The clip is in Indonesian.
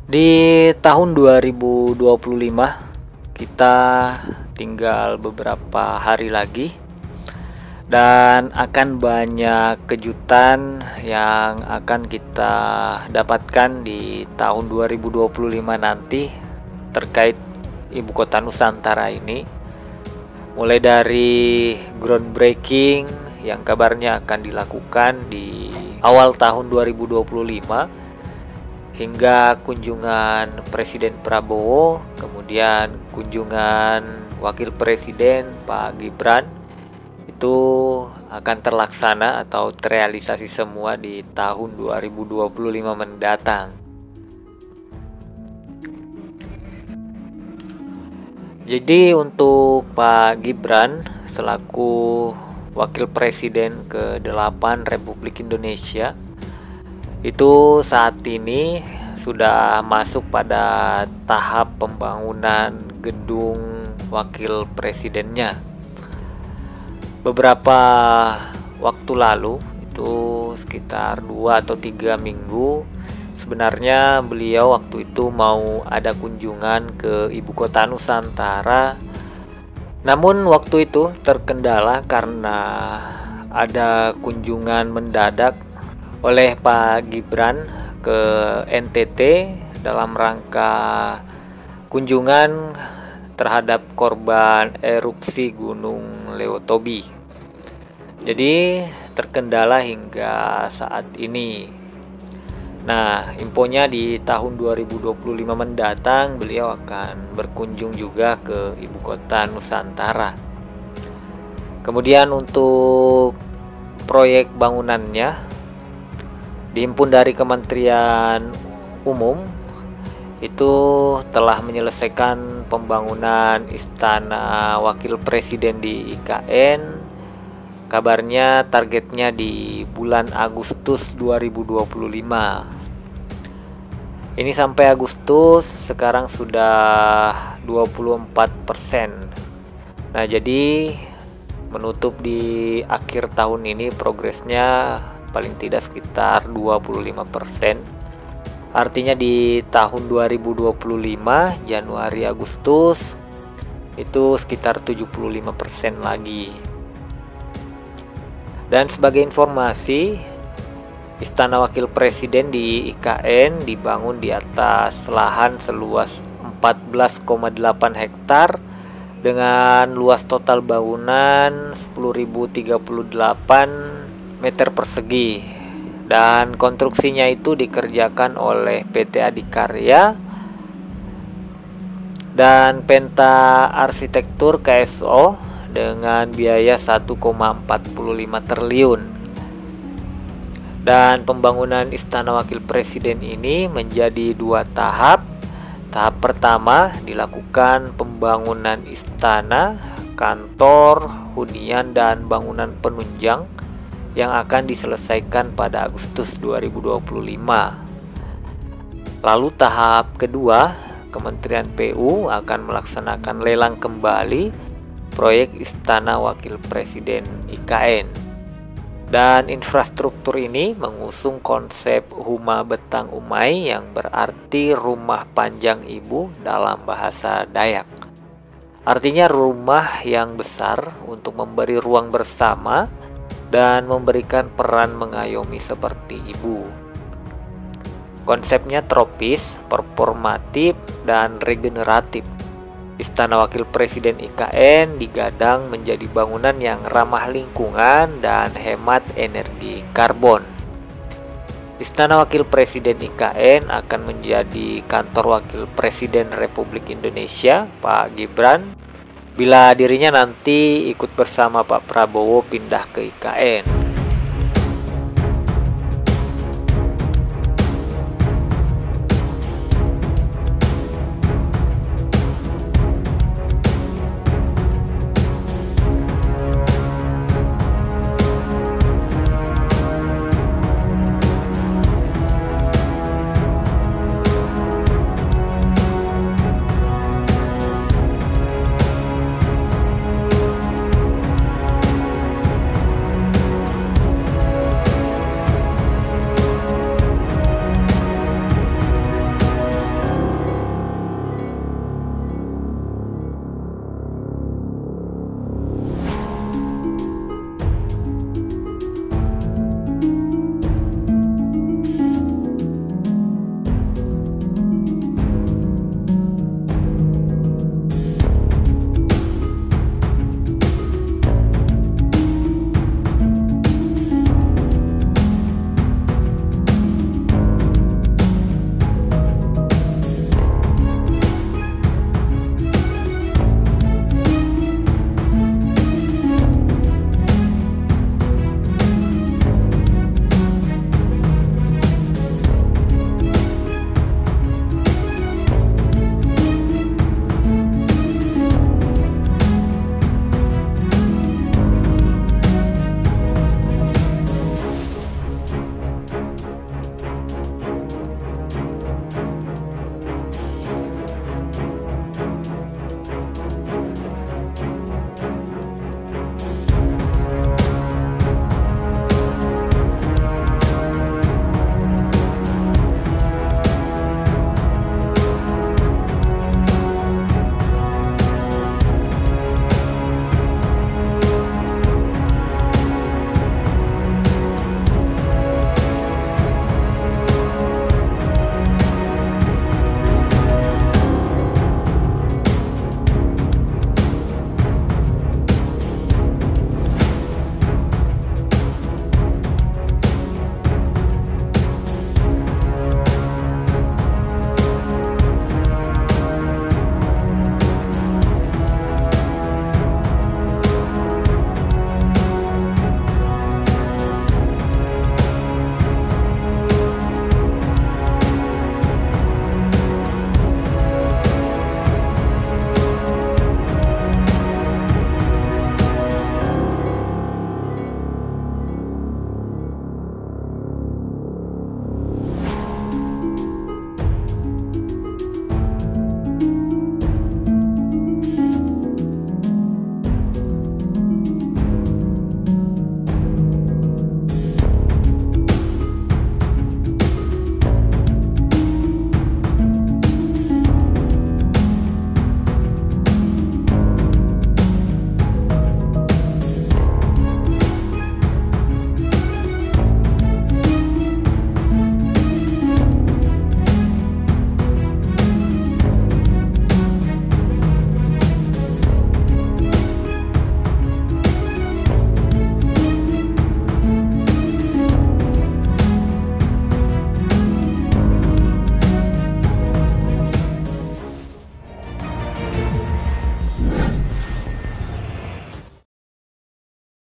Di tahun 2025 kita tinggal beberapa hari lagi dan akan banyak kejutan yang akan kita dapatkan di tahun 2025 nanti terkait Ibu Kota Nusantara ini. Mulai dari groundbreaking yang kabarnya akan dilakukan di awal tahun 2025 hingga kunjungan Presiden Prabowo, kemudian kunjungan Wakil Presiden Pak Gibran, itu akan terlaksana atau terrealisasi semua di tahun 2025 mendatang. Jadi untuk Pak Gibran selaku Wakil Presiden ke-8 Republik Indonesia, itu saat ini sudah masuk pada tahap pembangunan gedung wakil presidennya. Beberapa waktu lalu, itu sekitar 2 atau 3 minggu, sebenarnya beliau waktu itu mau ada kunjungan ke Ibu Kota Nusantara. Namun waktu itu terkendala karena ada kunjungan mendadak oleh Pak Gibran ke NTT dalam rangka kunjungan terhadap korban erupsi Gunung Leutobi. Jadi terkendala hingga saat ini. Nah, infonya di tahun 2025 mendatang beliau akan berkunjung juga ke Ibu Kota Nusantara. Kemudian untuk proyek bangunannya dihimpun dari Kementerian Umum itu telah menyelesaikan pembangunan Istana Wakil Presiden di IKN. Kabarnya targetnya di bulan Agustus 2025. Ini sampai Agustus sekarang sudah 24%. Nah, jadi menutup di akhir tahun ini progresnya paling tidak sekitar 25%. Artinya di tahun 2025 Januari Agustus itu sekitar 75% lagi. Dan sebagai informasi, Istana Wakil Presiden di IKN dibangun di atas lahan seluas 14,8 hektar dengan luas total bangunan 10.038 meter persegi, dan konstruksinya itu dikerjakan oleh PT Adikarya dan Penta Arsitektur KSO dengan biaya 1,45 triliun. Dan pembangunan Istana Wakil Presiden ini menjadi 2 tahap. Tahap pertama dilakukan pembangunan istana, kantor, hunian, dan bangunan penunjang yang akan diselesaikan pada Agustus 2025. Lalu tahap kedua, Kementerian PU akan melaksanakan lelang kembali proyek Istana Wakil Presiden IKN. Dan infrastruktur ini mengusung konsep Huma Betang Umai yang berarti rumah panjang ibu dalam bahasa Dayak. Artinya rumah yang besar untuk memberi ruang bersama dan memberikan peran mengayomi seperti ibu. Konsepnya tropis, performatif, dan regeneratif. Istana Wakil Presiden IKN digadang menjadi bangunan yang ramah lingkungan dan hemat energi karbon. Istana Wakil Presiden IKN akan menjadi kantor Wakil Presiden Republik Indonesia, Pak Gibran, bila dirinya nanti ikut bersama Pak Prabowo pindah ke IKN.